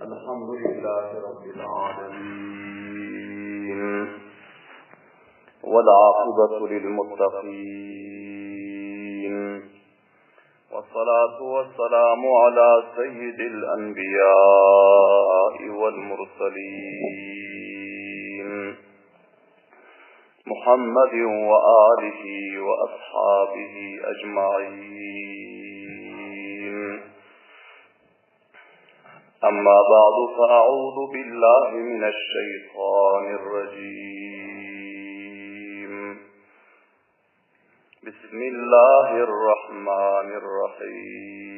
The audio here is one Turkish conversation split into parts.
الحمد لله رب العالمين والعاقبة للمتقين والصلاة والسلام على سيد الأنبياء والمرسلين محمد وآله وأصحابه أجمعين. أما بعد فأعوذ بالله من الشيطان الرجيم. بسم الله الرحمن الرحيم.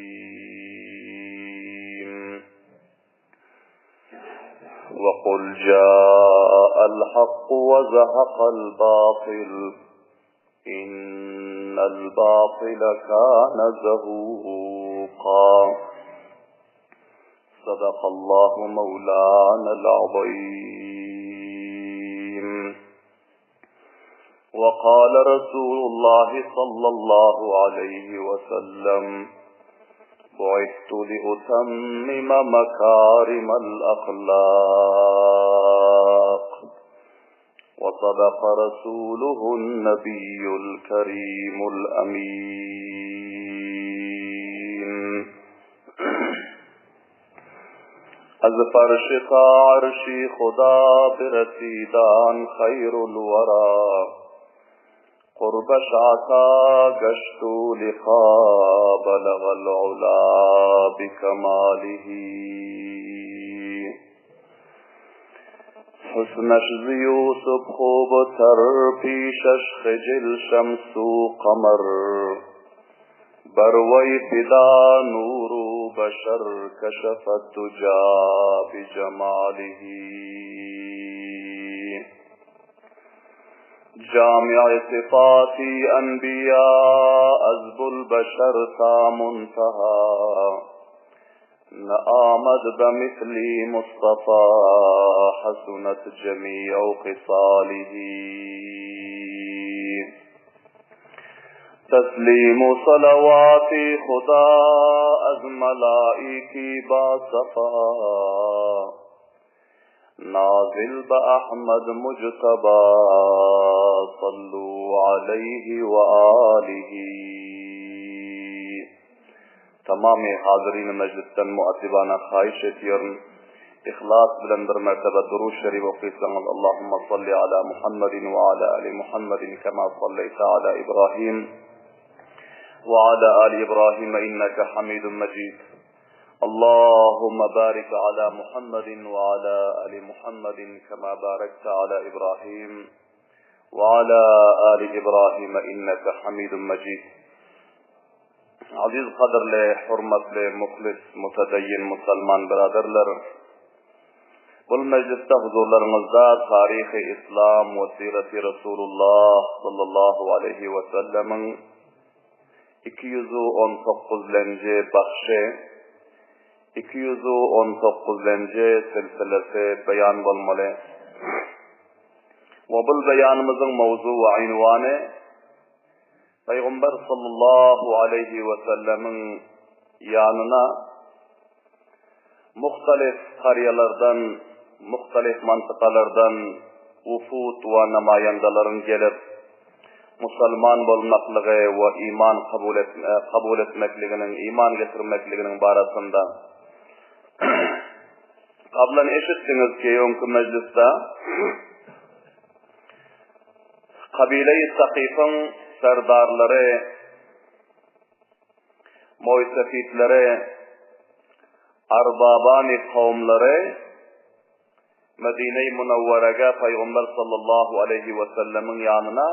وقل جاء الحق وزهق الباطل إن الباطل كان زهوقا. صدق الله مولانا العظيم. وقال رسول الله صلى الله عليه وسلم بعثت لأتمم مكارم الأخلاق. وصدق رسوله النبي الكريم الأمين. از فرش تا عرشی خدا برسیدان خیر الورا. قربش عطا گشتو لقا بلغ العلا بکماله. حسنش ز یوسف خوب تر پیشش خجل شمس و قمر. بروی فدا نور بشر کشفت دجا بجماله. جامع صفاتی انبیاء از البشر تا منتها. نآمد بمثلی مصطفى حسنت جمیع خصاله. تسلیم و صلوات خدا از ملائکی با صفا. نازل بأحمد مجتبى صلوا علیه و آله. تمام حاضرین مجلسن مؤدبانا خواهش تیرن اخلاص بلندر مرتبہ درود شریف وقیسن. اللهم صل على محمد وعلى آل محمد كما صليت على إبراهيم وعلى آل إبراهيم إنك حميد مجيد. اللهم بارك على محمد وعلى آل محمد كما باركت على إبراهيم وعلى آل إبراهيم إنك حميد مجيد. عزيز قدر لے حرمت لے مخلص متدین مسلمان برادر لر والمجلس حضور لرمزداد تاریخ اسلام و سیرت رسول اللہ صلی اللہ علیہ وسلم 219 بخشے 219 سلسلہ بیان والملے وبالبیان مزن موضوع و عنوان پیغمبر صلی اللہ علیہ وسلم یاننا مختلف قریلردن مختلف منطقalardan وفود و نمایندلرن gelip Müslüman bolmaklığı ve iman kabul etmekliğinin, iman getirmekliğinin barasında kablan eşittiniz ki yonkü mecliste kabile-i Sakif'in serdarları, muysefitleri, arbabani kavmları Medine-i Munavvere'ye Peygamber sallallahu aleyhi ve sellemin yanına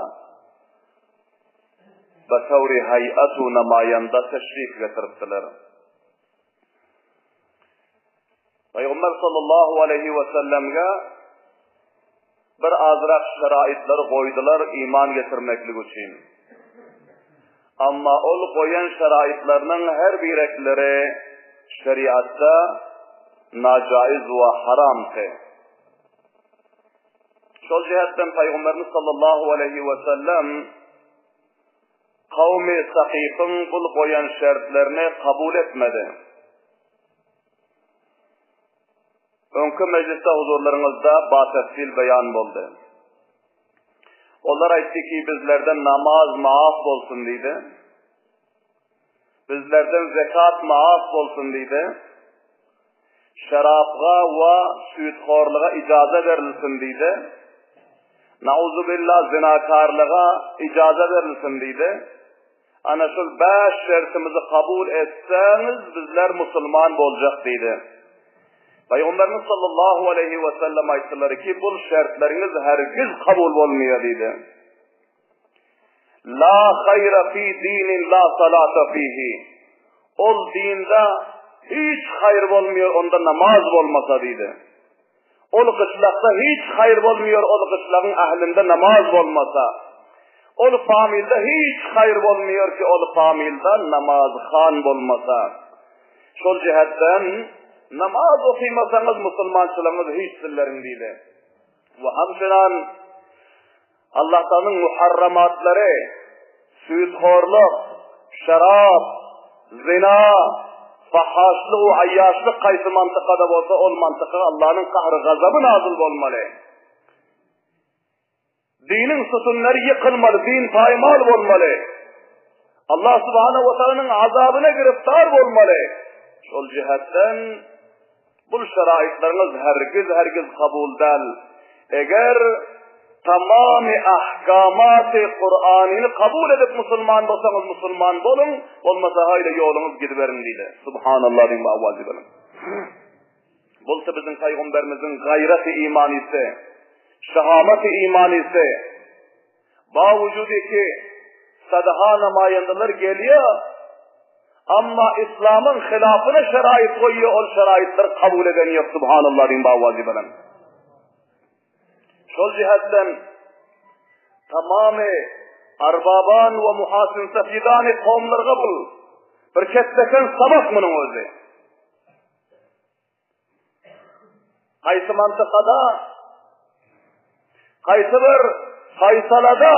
بطور هیئت و نماینده تشریف getirdiler. Peygamber sallallahu aleyhi ve sellem'e bir azrak şeraitler koydular iman getirmeklik için. Ama ol koyan şeraitlerinin her birekleri şeriatta nacaiz ve haramdı. Şu cihetten Peygamberimiz sallallahu aleyhi ve sellem kavmi Sakif'in bul koyan şartlarını kabul etmedi. önkü mecliste huzurlarınızda batefsil beyan oldu. Onlar aytti ki bizlerden namaz maaf olsun deydi. Bizlerden zekat maaf olsun deydi. Şarapga ve sütxorluğa icazə verilsin deydi. Nauzubillah zinakarlığa icazə verilsin deydi. Ana şol 5 şartımızı kabul etseniz bizler Müslüman olacak deydi. Peygamberimiz sallallahu aleyhi ve sellem ayttılar ki bu şartlarınız hergiz kabul olmuyor deydi. La hayra fi dinin la salata fihi. Ol dinde hiç hayır olmuyor onda namaz olmasa deydi. Ol kışlakta hiç hayır olmuyor ol kışlağın ahlinde namaz olmasa. Ol familde hiç hayır olmuyor ki ol familde namaz khan olmasa. Şol cihetten namaz okuymasanız Müslümançılığınız hiç sillerin deydi. Ve hamşiran Allah'tanın muharramatları, sütxorluk, şarap, zina, fahaşlık, ayyaşlık kaysı mantıkada olsa ol mantıkada Allah'ın kahrı gazabı nazil olmalı. Dinin sütunları yıkılmalı, din paymal olmalı. Allah subhanahu ve teala'nın azabına giriftar olmalı. Şol cihetten bu şeraitleriniz hergiz kabul del. Eğer tamamı ahkamat-ı Kur'an'ını kabul edip Müslüman olsanız Müslüman olun, olmasa hayli yolunuz gidiverin deydi. Subhanallah din bağvazı benim. Bulsa bizim Peygamberimizin gayreti iman ise, şehamet-i iman ise, bavucudu ki sadaha namayendeler geliyor, ama İslam'ın hilafına şerait koyuyor, o şeraitler kabul eden yok. Subhanallah din bağvazı benim. Şol cihetten tamamı arbaban ve muhasin sefidani kavmlarga bul. Bir ketteken sabak bunun özü. Kaysı mantıkada, kaysı bir faysalada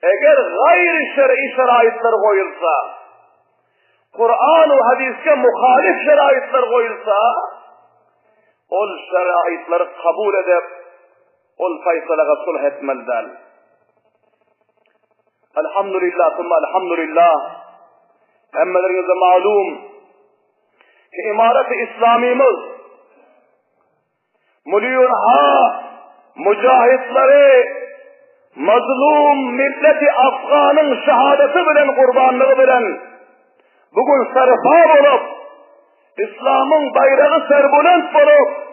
eğer gayri şer'i şeraitler koyulsa, Kur'an ve hadiske muhalif şeraitler koyulsa, ol şeraitleri kabul edip ol faysalaga sulh etmelidir. Elhamdülillah, thumma elhamdülillah. Emmelerinize malum ki imaret-i İslamimiz milyonha mücahitleri mazlum milleti Afgan'ın şehadeti bilen, kurbanlığı bilen bugün serfab olup İslam'ın bayrağı serbulent olup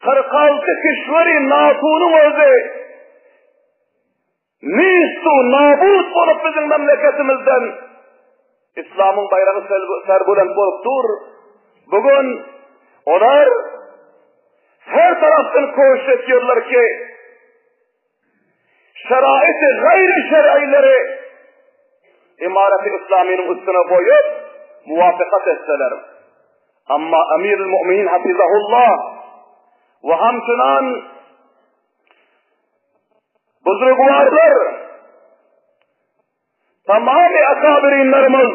46 kişveri natunun özü nistu nabut olup bizim memleketimizden İslam'ın bayrağı serbulent olup dur. Bugün onlar her taraftan koğuş ediyorlar ki şerait-i gayri şer'ileri imaret-i İslami'nin üstüne koyup muvaffakat etseler. Ama Emir-ül Mu'minin hafizahullah ve hamçınan buzrugvarlar tamamı akabirinlerimiz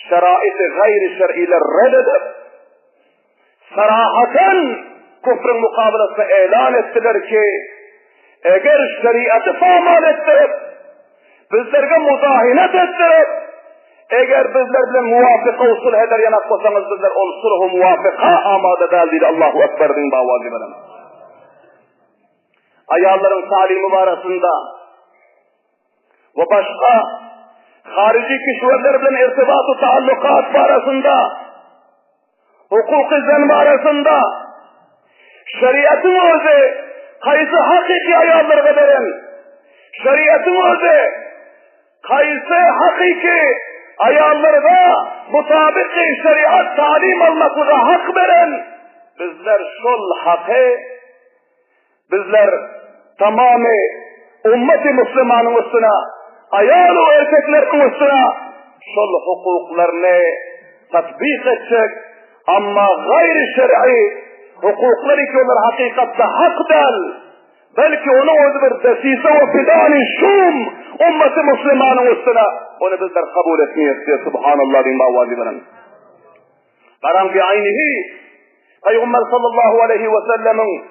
şerait-i gayri şer'iler reddedip sarahaten küfrün mukabilesine ilan ettiler ki eğer şeriatı famal ettirip bizlerge mudahinet ettirip eğer bizler bilen muvafıka usul eder yanak olsanız bizler ol sulhu muvafıka amade değildir. Allahu Ekber din bağvazı benim. Ayalların talimi barasında ve başka harici kişiler bilen irtibat-ı taallukat barasında hukuk-ı zen barasında şeriatın özü kayısı hakiki ayalları veren şeriatın özü kayısı hakiki ayalları da mutabık-ı şeriat talim almakla hak veren bizler şol hakkı bizler tamamı ümmet-i Müslümanın üstüne ayal ve erkeklerin üstüne şol hukuklarını tatbik edecek ama gayri şer'i hukukları ki onlar hakikatte hak değil belki onu o bir desise ve fidan-ı şum ümmeti Müslümanın üstüne onu bizler kabul etmeyiz diye Subhanallah bin bağvazı benim. Karan bi aynihi Peygamber sallallahu aleyhi ve sellemin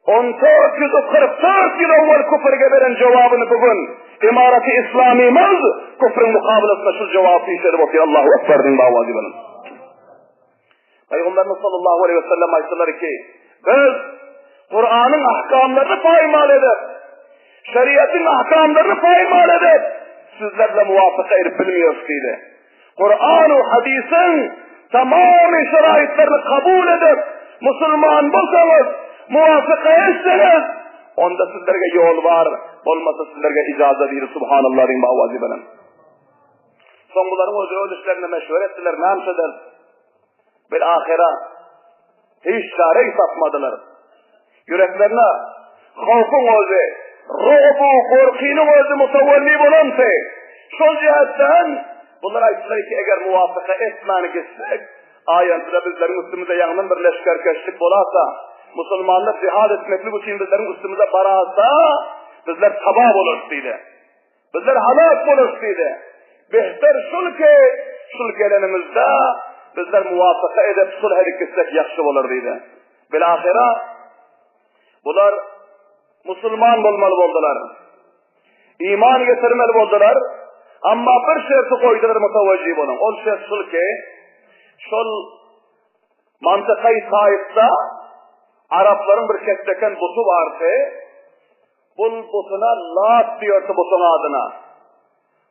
1444 yıl evvel küfürge veren cevabını bugün İmareti İslamiyemiz küfrün mukabilesine şu cevabı işleri bakıyor. Allahu Ekber din davazı benim. Peygamberimiz sallallahu aleyhi ve sellem ayetleri ki biz Kur'an'ın ahkamlarını paymal edip şeriatın ahkamlarını paymal edip sizlerle muvafıka erip bilmiyoruz dedi. Kur'an-ı hadisin tamamı şeraitlerini kabul edip Müslüman bulsanız, muvafıka etseniz onda sizlerge yol var, olmasa sizlerge icazet verir. Subhanallah din davazı benim. Son bunların o işlerine meşvur ettiler, ne yapsalar? Bir ahira hiç çare sapmadılar. Yüreklerine korkun özü, rubu, korkinin özü mutevelli bulunsa, şu cihetten bunlar ayetler ki eğer muvafıka etmeni gitsek, ayetinde bizlerin üstümüze yanının bir leşkerkeşlik olasa, Müslümanlar cihad etmeklik için bizlerin üstümüze barasa, bizler tabab olur dedi. Bizler halak olur dedi. Behter şul ki, şul gelenimizde bizler muvafıka edip sulh edip gitsek yakşı olur dedi. Bilahira bunlar Müslüman olmalı oldular. İman getirmeli oldular. Ama bir şerti koydular mutavacib olun. O şert şul ki, şul mantıkayı sahipte Arapların bir ketteken butu vardı. Bu butuna Lat diyordu butun adına.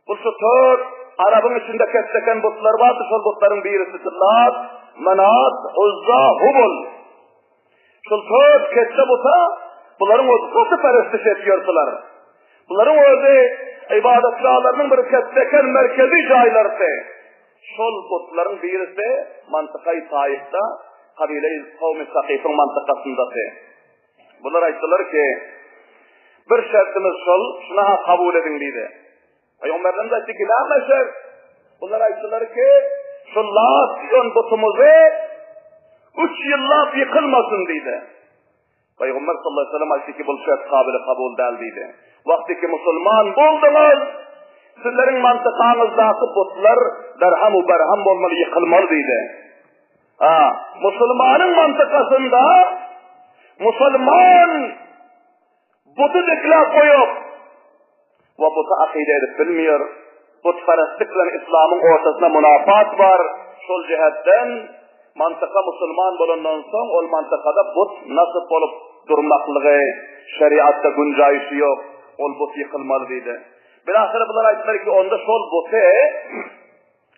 Bu sütür Arap'ın içinde ketteken butlar vardı. Şu butların birisi Lat, Menat, Uzza, Hubul. Şu dört kette buta bunların o perestiş ediyordular. Bunların orada ibadetgahlarının bir ketteken merkezi caylardı. Şu butların birisi mantıkayı sahipte kabile-i kavmi Sakif'in mantıkasındadır. Bunlar ayettiler ki bir şartımız şuna kabul edin dedi. Peygamberden de etti ki ne meşer? Bunlar ayettiler ki şu Lat diyon butumuzu 3 yıllar yıkılmasın dedi. Peygamber sallallahu aleyhi ve sellem ayetti ki bu şart kabul değil dedi. Vakti ki Müslüman buldunuz, sizlerin mantıkanızdaki butlar derham-u berham olmalı, yıkılmalı dedi. Müslümanın mantıkasında Müslüman butu dikla koyup ve butu akide edip bilmiyor. Putperestlikle İslam'ın ortasına münafat var. Şol cihetten mantıka Müslüman bulundan son o mantıkada but nasıl olup durmaklığı, şeriatta güncayışı yok. O but yıkılmalı dedi. Bilahare bunlar ayetler ki onda şol butu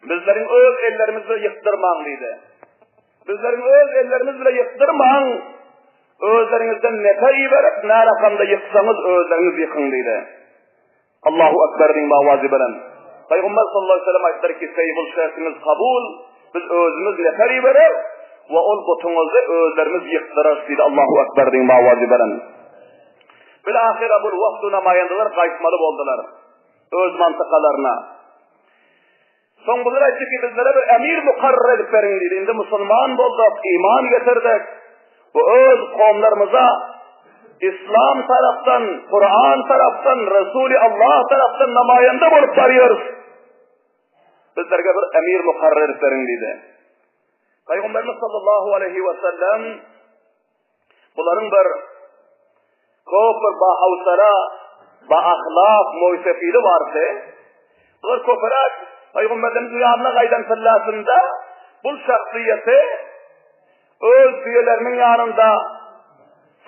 bizlerin öz ellerimizle yıktırman dedi. Bizlerin öz ellerimizle yıktırman, özlerinizden nefe verip ne rakamda yıksanız özleriniz yıkın dedi. Allahu Ekber din mavazi beren. Peygamber sallallahu aleyhi ve sellem ayetler ki seyful şertiniz kabul, biz özümüz nefe verip ve ol butunuzu özlerimiz yıktırır dedi. Allahu Ekber din mavazi beren. Bilahire bu vaktu namayandılar kayıtmalı oldular. Öz mantıkalarına. Son bunlar ayetli ki bizlere bir emir mukarrer edip verin dedi. Şimdi Müslüman bulduk, iman getirdik. Bu öz kavimlerimize İslam taraftan, Kur'an taraftan, Resulü Allah taraftan namayende bulup varıyoruz. Bizlerge bir emir mukarrer edip verin dedi. Peygamberimiz sallallahu aleyhi ve sellem bunların bir kofir, bahavsara, ahlak, muysefili vardı. Bunlar kofirak Peygamberimiz yanına kaydan sallasında bu şahsiyeti öz üyelerinin yanında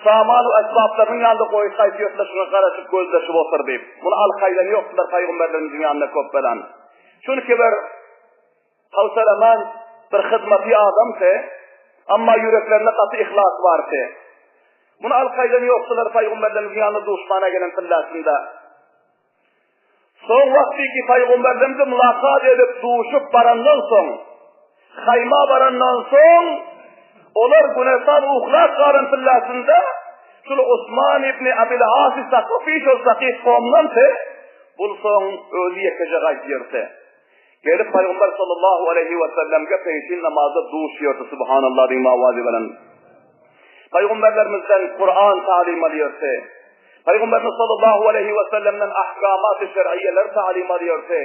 saman-ı esbablarının yanında koyup kayfiyatla şuna karışıp gözleşip otur deyip bunu al-kaydan yoktular Peygamberlerimizin yanına kopyalan. Çünkü bir Havsalaman bir hizmeti adamsa ama yüreklerine katı ihlas varsa bunu al-kaydan yoktular Peygamberlerimizin yanında düşmana gelen sallasında. Son vakti ki Peygamberimizi mülakat edip duşup barandan son, hayma barandan son, onlar günesan uhlak karıntıllasında, şunu Osman İbni Abil Asi Sakıfi şu Sakif kavmdansa, bu son ölü yekecek ayetiyirse. Gelip Peygamber sallallahu aleyhi ve sellem'e peşin namazda duşuyordu. Subhanallah diyeyim avazi veren. Peygamberlerimizden Kur'an talim alıyorsa, Peygamberimiz sallallahu aleyhi ve sellem'den ahkamat-ı şer'iyyeler talim alıyorsa,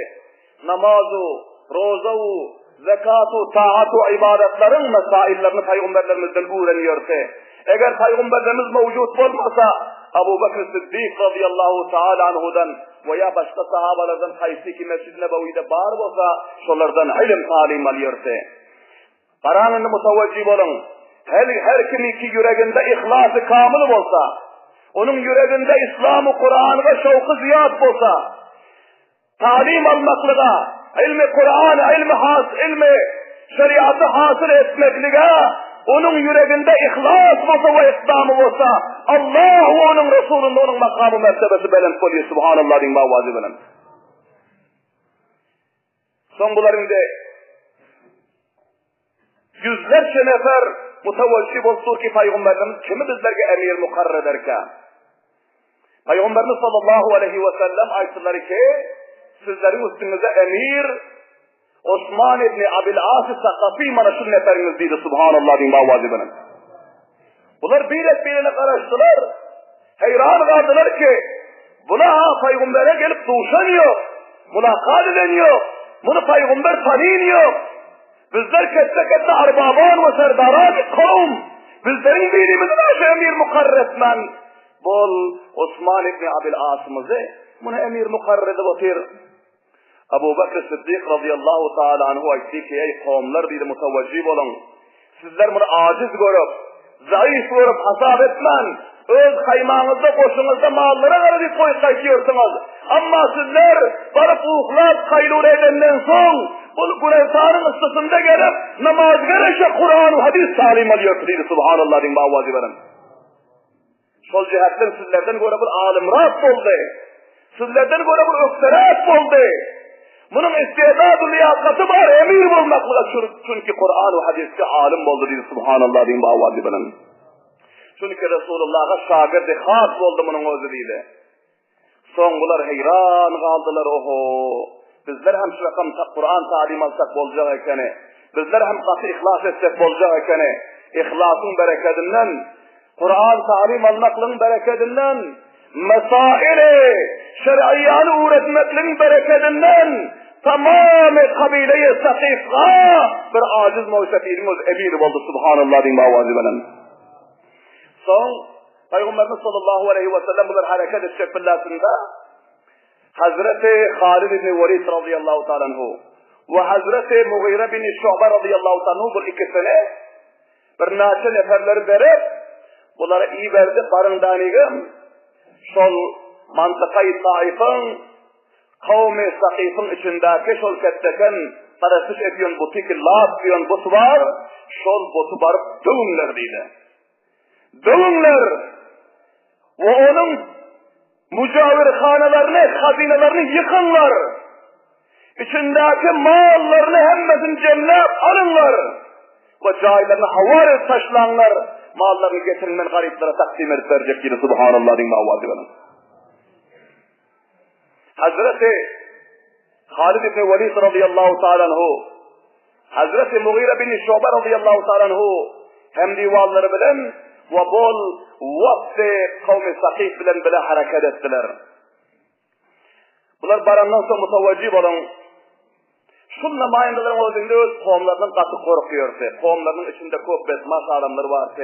namazı, rozavu, zekatu, taatu, ibadetlerin mesaillerini Peygamberlerimizden öğreniyorsa, eğer Peygamberlerimiz mevcut olmasa, Ebu Bekir Sıddık radıyallahu teala anhudan veya başka sahabalardan kaysi ki Mescid-i Nebevi'de bağır olsa, şolardan ilim talim alıyorsa, Karanını mutavvecib olun. Her kimi ki yüreğinde ihlası kamil olsa, onun yüreğinde İslam-ı Kur'an ve şevk-ı ziyad olsa, talim almaklığa, ilmi Kur'an, ilmi şeriatı hasıl etmekliğe, onun yüreğinde ihlas olsa ve İslam'ı olsa, Allah ve onun Resulü'nde onun makamı mertebesi belend oluyor. Subhanallah din mavazi belend. Son bularında yüzlerce nefer mutavvecib olsun ki Peygamberimiz kimi bizlerge emir mukarrer ederken, Peygamberimiz sallallahu aleyhi ve sellem ayetleri ki, sizlerin üstünüze emir Osman ibn Abil As Sakafi mana şu neferiniz deydi. Subhanallah din mavazi belend. Bunlar birine karıştılar. Hayran kaldılar ki, buna Peygamber'e gelip duşan yok, mülakat eden yok, bunu Peygamber tanıyan yok. Bizler kette arbaban ve serdaran kavm. Bizlerin dinimizin aşı emir mukarrer etmen. Bol Osman ibn Abil As'ımızı buna emir mukarrer edip otur. Ebu Bekir Sıddık radıyallahu teala anhu aytti ki, ey kavimler deydi mutavvecib olun. Sizler bunu aciz görüp, zayıf görüp hasap etmen. Öz kaymağınızda, koşunuzda mallara karşı koy kaçıyorsunuz. Ama sizler barıp uhlap kaylur edenden son, bu Kur'an'ın ıslısında gelip namaz gereşe Kur'an-ı hadis talim alıyor deydi. Subhanallah din mavazi verin. Sol cihetten sizlerden göre bir alimrat oldu. Sizlerden göre bir ökserat oldu. Bunun istidadı liyakatı var, emir olmakla çünkü Kur'an-ı hadiste alim oldu deydi. Subhanallah din mavazi verin. Çünkü Resulullah'a şagirdi has oldu bunun özü deydi. Son bunlar heyran kaldılar oho. Bizler hem şu rakam Kur'an talim alsak olacak ekeni. Bizler hem katı ihlas etsek olacak ekeni. İhlasın bereketinden, Kur'an talim almaklığın bereketinden, mesaili şer'iyyanı öğretmekliğin bereketinden, tamamı kabile-i sakif'a bir aciz mevsefirimiz emir oldu. Subhanallah din mavazi benim. Son, Peygamberimiz sallallahu aleyhi ve sellem bunlar hareket edecek billasında, Hazreti Halid ibn Velid radıyallahu ta'ala anhu ve Hazreti Mughire bin Şu'be radıyallahu ta'ala anhu bu ikisine bir naçe neferleri verip, bunlara iyi verdi barındanigim, şol mantıkayı taifın, kavmi sakifın içindeki şol ketteken parasış ediyon butiki laf diyon butu var, şol butu barıp dövünler deydi. Dövünler ve onun mücavirhanelerini, hazinelerini yıkınlar. İçindeki mallarını hemmesini cennet alınlar. Ve cahillerine havar taşlanlar. Mallarını getirilmen gariplere takdim edip verecek gibi. Subhanallah din mavazi benim. Hazreti Halid ibn Velid radıyallahu ta'ala anhu, Hazreti Mughire bin Şu'be radıyallahu ta'ala anhu hem divalları bilen ve bol vakti kavmi sakif bilen bile hareket ettiler. Bunlar barandan sonra mutavvecib olun. Şunla mayındaların özünde öz kavimlerden katı korkuyorsa, kavimlerinin içinde çok besmas adamlar varsa,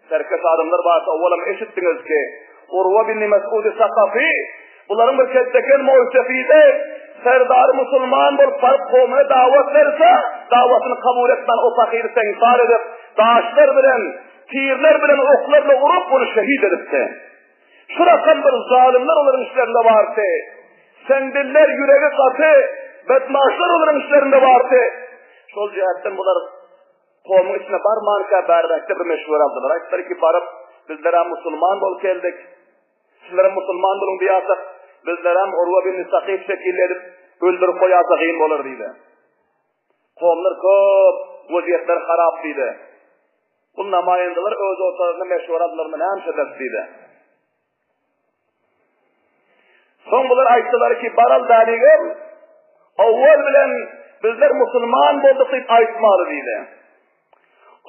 serkeş adamlar varsa, oğlum eşittiniz ki, Urva bin Mes'ud-i Sakafi, bunların bir ketteken muhsefide, serdar Müslüman bir fark kavmine davet verse, davetini kabul etmen o fakiri senkar edip, dağışlar bilen, tirler bilen oklarla vurup bunu şehit edipse, şu rakam bir zalimler onların işlerinde varsa, sendiller yüreği katı, bedmaşlar onların işlerinde varsa, şol cihetten bunlar kavmin içine barmanka berdekte bir meşhur aldılar. Ayetleri ki barıp, bizlere Müslüman bol geldik, sizlere Müslüman bulun diyasak, bizlere Urva bin Sakif şekil edip, öldürüp koyasak iyi olur deydi. Kavimler köp, vaziyetler harap deydi. Bunun namayındalar öz ortalarında meşhur adlarının hem şeddet deydi. Son bunlar ayetleri ki baral danigim, avval bilen bizler Müslüman bulduk deyip ayetmalı deydi.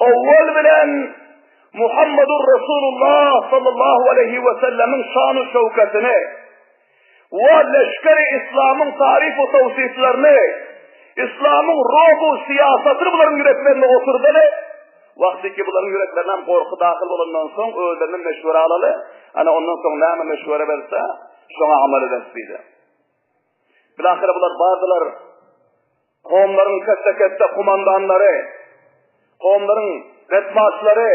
Avval bilen Muhammedur Resulullah sallallahu aleyhi ve sellemin şan-ı şevketini ve leşkeri İslam'ın tarif ve tavsiflerini İslam'ın ruhu, siyasatını bunların yüreklerine oturdu. Vakti ki bunların yüreklerinden korku dahil olandan sonra özlerinin meşvere alalı. Hani ondan sonra neyme meşvere verse şuna amel edersiydi. Bilahare bunlar bazılar kavimlerin kette kumandanları, kavimlerin retmaçları,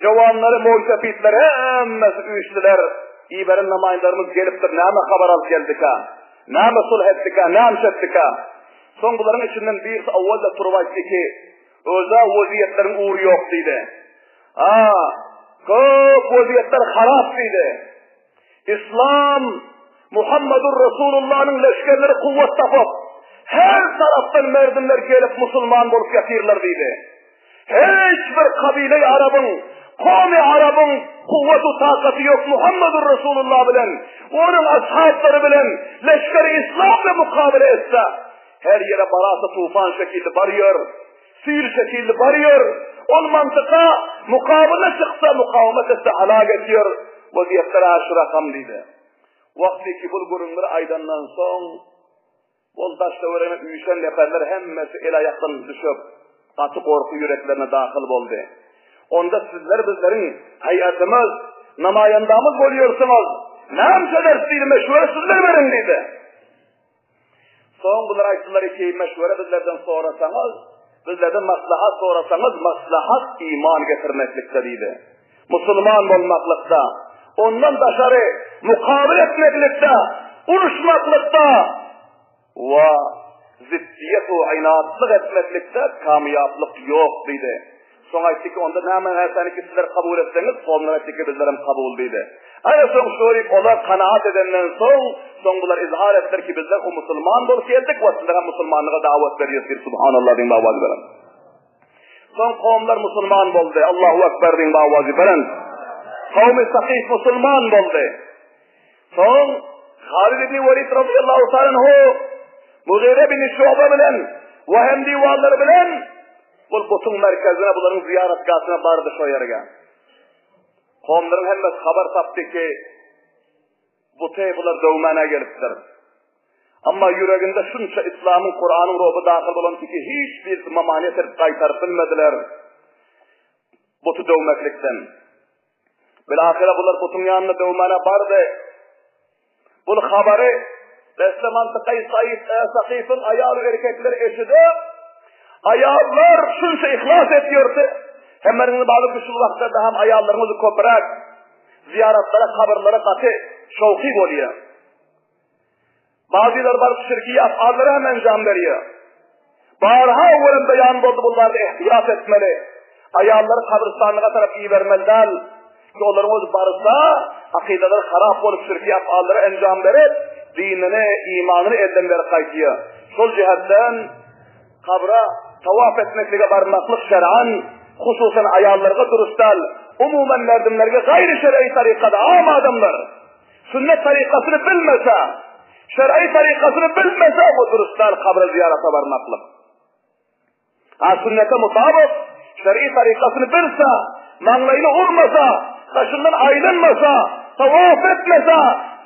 cavanları, muhtefitleri hemmesi üyüştüler. İberin namayinlerimiz geliptir. Neyme haber alıp geldik ha? Neyme sulh ettik ha? Neyme ettik ha? Son bunların içinden birisi avvalda turvaydı ki özel vaziyetlerin uğru yok dedi. Çok vaziyetler harap dedi. İslam, Muhammedur Resulullah'ın leşkerleri kuvvet tapıp her taraftan merdinler gelip Müslüman bulup yatırlar dedi. Hiçbir kabile-i Arap'ın, kavmi Arap'ın kuvvet-u takatı yok Muhammedur Resulullah bilen, onun ashabları bilen leşkeri İslam'la mukabele etse her yere barası tufan şekilde varıyor, sihir şekilde varıyor. O mantıka mukabele çıksa, mukavemet etse halak ediyor. Vaziyetlere aşı rakam dedi. Vakti ki bulgurunları aydandan son, bol taşta öğrenen üyüşen neferler hemmesi el ayaktan düşüp, katı korku yüreklerine dahil oldu. Onda sizler bizlerin hayatımız, namayandamız oluyorsunuz. Ne emsedersiydi meşvere sizler verin dedi. Son bunlar ayetler ki meşvere bizlerden sorasanız, bizlerden maslahat sorasanız, maslahat iman getirmeklikte dedi. Müslüman olmaklıkta, ondan dışarı mukabele etmeklikte, uruşmaklıkta ve ziddiyet-u inatlık etmeklikte kamiyaplık yok dedi. Son ayeti ki onda hemen her sene ki sizler kabul etseniz, sonra ayeti ki bizlerim kabul dedi. Aynı son şöyle onlar kanaat edenden son bunlar izhar ettiler ki bizler o Müslüman bol geldik ve sizlere Müslümanlığa davet veriyoruz. Subhanallah din bağvazı veren. Son kavimler Müslüman boldu. Allahu Ekber din bağvazı veren. Kavmi Sakif Müslüman boldu. Son Halid ibn Velid radıyallahu ta'ala Mughire bin Şu'be bilen ve hem divanları bilen bu merkezine bunların ziyaretgahına vardı şu yerge. Kavimlerin hemmesi haber taptı ki bu teybular dövmene geliptir. Ama yüreğinde şunca İslam'ın, Kur'an'ın ruhu dahil olan ki hiçbir mamaniyet kaytarıp bilmediler. Butu dövmeklikten. Bilahare bunlar butun yanına dövmene vardı. Bunu haberi Desle mantıkayı Sakif'in ayağlı erkekler eşidi. Ayağlar şunca ihlas ediyordu. Hemen bazı kuşul vakitlerde hem ayağlarımızı koparak ziyaretlere, kabirlere katı şevki oluyor. Bazılar var şirkiye afalları hemen can veriyor. Barha uğrun beyan oldu bunlarda ihtiyat etmeli. Ayağları kabristanlığa taraf iyi vermeliler. Ki onlarımız varsa akideler harap olup şirkiye afalları encam verip dinini, imanını elden kaytıyor. Sol cihetten kabra tavaf etmekle barmaklık şer'an, hususen ayarlarına durustal, umumen merdimlerine gayri şer'i tarikada ama adamlar sünnet tarikasını bilmese, şer'i tarikasını bilmese o durustal kabra ziyarete barmaklık. Sünnete mutabık şer'i tarikasını bilse, manlayını vurmasa, taşından ayrılmasa, tavaf etmese,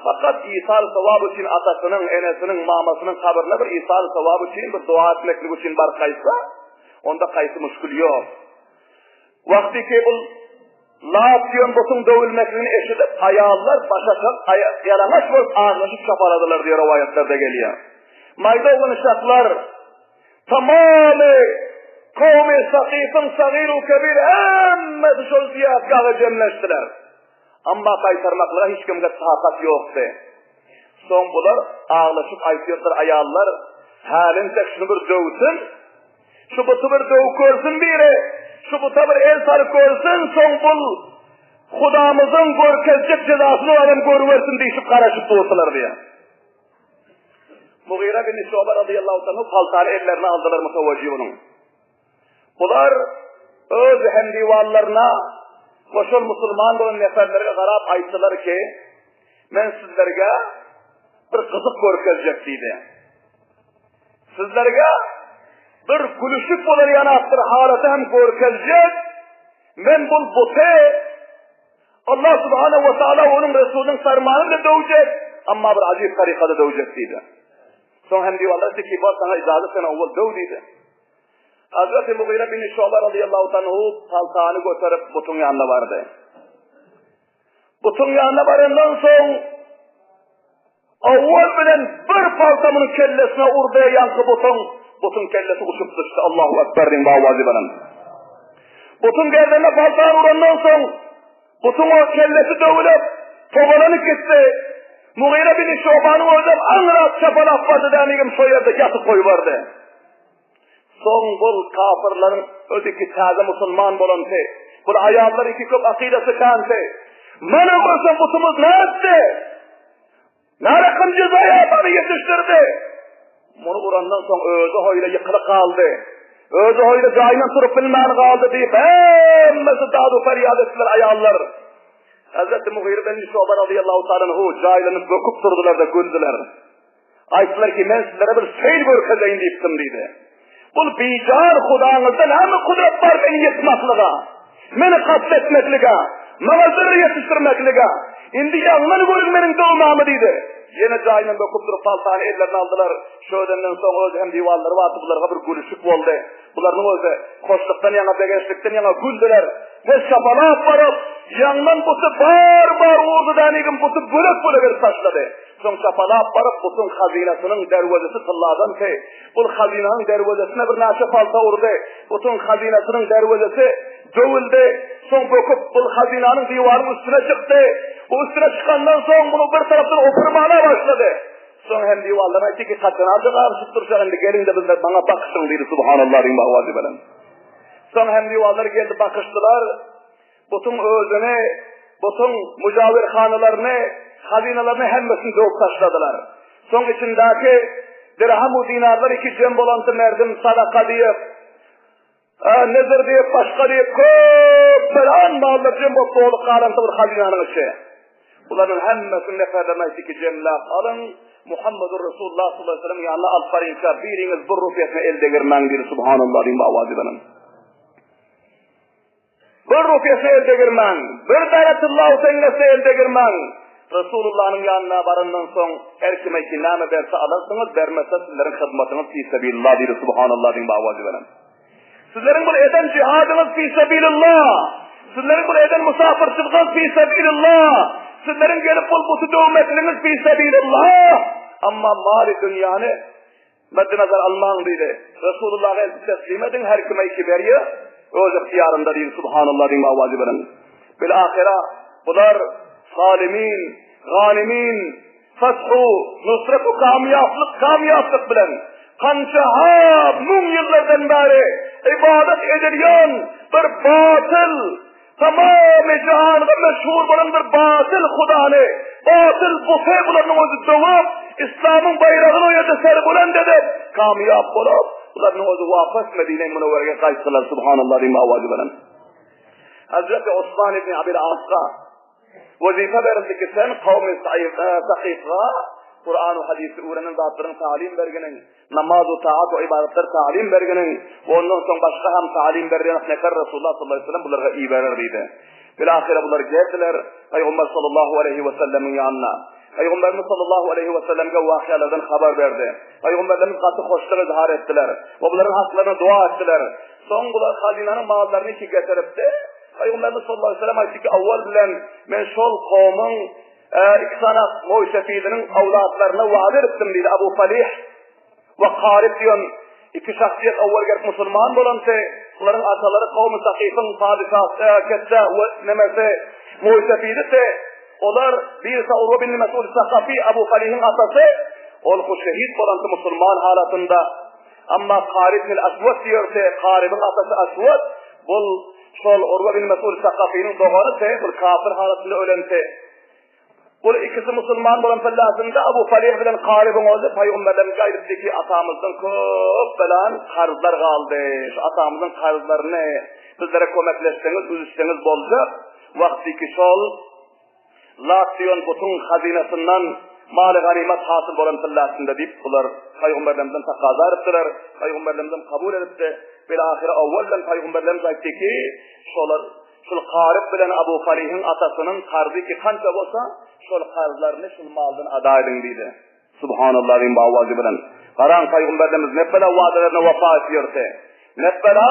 fakat İsa'l sevabı için atasının, enesinin, mamasının kabrine bir İsa'l sevabı için bir dua etmeklik için var kaysa, onda kaysı müşkül yok. Vakti ki bu Latyon botun dövülmekliğini eşitip ayağlar başa yalamaş bulup ağırlaşıp çapaladılar diye rivayetlerde geliyor. Mayda olan uşaklar tamamı kavmi Sakif'in sagir-u kebir emmedi şol ziyaretgahı cemleştiler. Ama kaytarmaklara hiç kimde takat yoktu. Son bular ağlaşıp aytıyorlar ayağlar halin tek şunu bir dövsün, şu butu bir döv görsün biri, şu buta bir el sarıp görsün, son bul Hudamızın görkezcek cezasını adam görüversin deyişip karışıp doğursalar diye. Mughire bin Şu'be radıyallahu anh paltarı ellerine aldılar mutevacci bunun. Bunlar öz hemdivallarına koşul Müslüman olan neferlerine karab ayttılar ki men sizlerge bir kızık görkezcek deydi. Sizlerge bir gülüşük bolar yanaktır haleti hem görkezcek. Men bul buti Allah subhanehu ve teala onun Resulünün sarmanını da dövecek ama bir acayip tarikada dövecek deydi. Son hem diyorlar ki bak sana icazet sana ol dev dedi. Hazreti Mughire bin Şuba radıyallahu anhu paltanı götürüp butun yanına vardı. Butun yanına varından sonra avval bilen bir paltamının kellesine urduya yankı butun kellesi uçup düştü. Allahu Ekber'in bağvazı bilen. Butun geldiğinde paltanı uğrandan sonra butun o kellesi dövülüp tovalanıp gitti. Mughire bin Şuba'nın orada anlat çapalak vardı demeyim şu yerde yatıp koyuvardı. Son bul kafirlerin ödeki taze Müslüman bolantı. Bu ayarlar iki köp akidesi kantı. Mana görsen butumuz ne etti? Ne rakam cezaya yetiştirdi? Bunu vurandan sonra özü hoyla yıkılık kaldı. Özü hoyla cayına turup bilmeyen kaldı deyip hemmesi dağdı feryat ettiler ayarlar. Hazreti Mughire bin Şuba radıyallahu ta'ala cahilini döküp durdular da güldüler. Ayettiler ki ben sizlere bir seyir görkezeyim deyiptim deydi. Bu bicar Hudanızdan hem kudret var beni yetmekliğe, beni katletmekliğe, mağazırı yetiştirmekliğe. Şimdi yanını görün benim doğmamı deydi. Yine cahilini döküp durup paltanı ellerini aldılar. Şöydenden sonra özü hem divarları vardı, bunlara bir gülüşük oldu. Bunların özü koşluktan yana, begeçlikten yana güldüler. Ve şapalak varıp, yandan butu bar uğurdu deneyim, butu bölük taşladı. Son şapalak varıp, butun hazinesinin dervazesi tılladan ki, bu hazinenin dervazesine bir naşe palta uğurdu. Butun hazinesinin dervazesi dövüldü. Son böküp bu hazinenin divarının üstüne çıktı. O üstüne çıkandan sonra bunu bir taraftan oturmaya başladı. Son hem divarlarına iki katına acılar tutturacağım. Gelin de bizler bana bakışın dedi. Subhanallah diyeyim bağvazı bilen. Son hem divarlar geldi bakıştılar. Bütün özüne, bütün mücavir hanılarını, hazinelerini hemmesini dövüp taşladılar. Son içindeki dirham-u dinarlar iki cem bolantı merdim sadaka deyip, nezir deyip, başka deyip, köp belan mallar cem bolup kalantı bir hazinanın içi. Bunların hemmesini neferlerine iki cemler alın. Muhammedur Resulullah sallallahu aleyhi ve sellem yanına alfarinka biriniz bir rufiyetine elde girmen diyor. Subhanallah diyeyim avazi benim. Bir rufiyetine elde girmen, bir davetullahu tenglesi elde girmen. Resulullah'ın yanına varından son her kime ki name verse alırsınız, vermezse sizlerin hizmetiniz fi sebilillah diyor. Subhanallah diyeyim avazi benim. Sizlerin bu eden cihadınız fi sebilillah. Sizlerin bu eden musafirçılığınız fi sebilillah. Sizlerin gelip bulbutu dövmetliniz fi sebilillah. Ama mali dünyanı meddenazar alman dedi. Resulullah'a el teslim edin her kime iki veriyor. Öz ihtiyarında değil. Subhanallah diyeyim avazi verin. Bilahira bunlar salimin, ganimin, fethu, nusretu kamyaplık bilen kança mum yıllardan beri ibadet edilyen bir batıl tamam-ı cihanı meşhur olan bir batıl Hudanı, batıl bufe bulanın özü dövüp, İslam'ın bayrağını o yerde serbulen dedi, kamyap olup, bulanın özü vafız Medine-i Münevvere'ye kaçtılar, subhanallah diyeyim avazi veren. Hazreti Osman ibn Abil Asqa, vazife verildi ki sen kavmi sahifra, Kur'an-ı hadisi öğrenen zatların talim verginin, namaz-ı taat ve ibadetler talim verginin, ondan sonra başka hem talim verginin nekar Resulullah sallallahu aleyhi ve sellem bunlara iyi verirdi. Bilahire bunlar geldiler, Peygamber sallallahu aleyhi ve sellemin yanına. Peygamberimiz sallallahu aleyhi ve sellem'e vakialardan haber verdi. Peygamberimiz katı hoşluğu izhar ettiler. Ve bunların haklarına dua ettiler. Son bunlar hazinenin mallarını ki getirip de, Peygamberimiz sallallahu aleyhi ve sellem ayeti ki avval bilen men şol kavmin İksana Moğşefidinin avlatlarına vaat ettim dedi Abu Falih ve Karib diyon iki şahsiyet avval gerek Müslüman bolansa bunların ataları kavmi Sakif'in padişahı kesse ve nemesi Moğşefid'se onlar birisi Urva bin Mesud Sakafi Abu Falih'in atası olku şehit bolansa Müslüman halatında ama Karib bin Aswad diyorsa Karib'in atası Aswad bu sol Urva bin Mesud Sakafi'nin doğanı bir kafir halatında ölense bu ikisi Müslüman olan fellasında Abu Falih bilen Karib'in oldu. Peygamberden gayrıdaki atamızdan köp belan karzlar kaldı. Şu atamızın karzlarını bizlere kömekleşseniz, üzüşseniz bolacak. Vakti ki şol Latyon bütün hazinesinden mal-i ganimet hasıl olan fellasında deyip bunlar Peygamberlerimizden takazar ettiler. Peygamberlerimizden kabul edildi. Bilahire evvelen Peygamberlerimiz ayıttı ki şol Karib bilen Abu Falih'in atasının karzı ki kanca olsa şol karzlarını şol maldan ada edin deydi. Subhanallah diyeyim bağvazı bilen. Karan Peygamberimiz ne böyle vadelerine vefa ediyorsa, ne böyle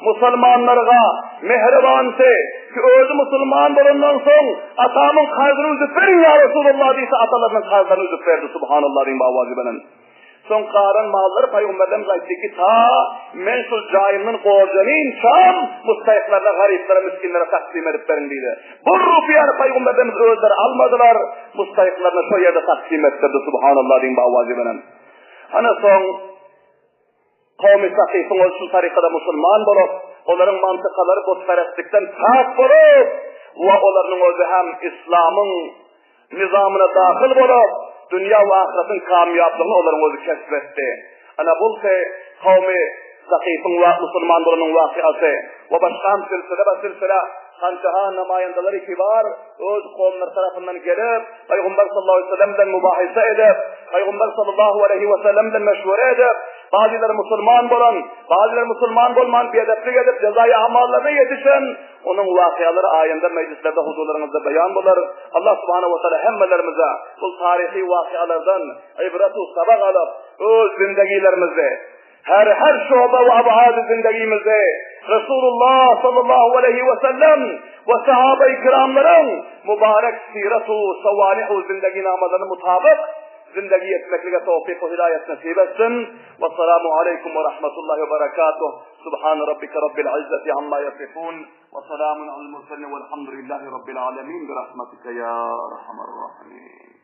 Müslümanlara mehribanse ki özü Müslüman bulundan son atamın kalbini üzüp verin ya Resulullah deyse atalarının kalbini üzüp verdi subhanallah diyeyim bavazibinin. Son karan malları Peygamberimiz ayıttı ki ta mensul cahilinin borcunun Şam mustahiklerine, gariplere, miskinlere taksim edip verin deydi. Bu rupiyarı Peygamberimiz özleri almadılar, mustahiklerine şu yerde taksim ettirdi subhanallah diyeyim bavazibinin. Ana son kavmi Sakif'in olsun tarikada Müslüman bulup, onların mantıkaları bozperestlikten tak bulup, ve onların özü hem İslam'ın nizamına dahil bulup, dünya ve ahiretin kamiyablığını onların özü kesbetti. Ana bu kavmi Sakif'in ve Müslüman bulunun vakıası ve başkan silsile kancaha namayendeleri kibar öz kavimler tarafından gelip Peygamber sallallahu aleyhi ve sellem'den mübahise edip Peygamber sallallahu aleyhi ve sellem'den meşvere edip bazıları Müslüman bulan, bazıları Müslüman bulman bir edeplik edip cezai amallarına yetişen onun vakıaları ayında meclislerde huzurlarınızda beyan bular. Allah subhanahu ve teala hemmelerimize bu tarihi vakıalardan ibret-u sabak alıp öz zindegilerimizde her şuba ve abad-ı zindagimizde Resulullah sallallahu aleyhi ve sellem ve sahabe-i kiramların mübarek siret-u savalihu zindagi namalarına mutabık zindagi etmekliğe tevfik ve hidayet nasip etsin. Ve selamu aleyküm ve rahmetullahi ve berekatuh. Subhan rabbike rabbil izzeti amma yasifun ve selamun alel murselin velhamdülillahi rabbil alemin bi rahmetike ya erhamer rahimin.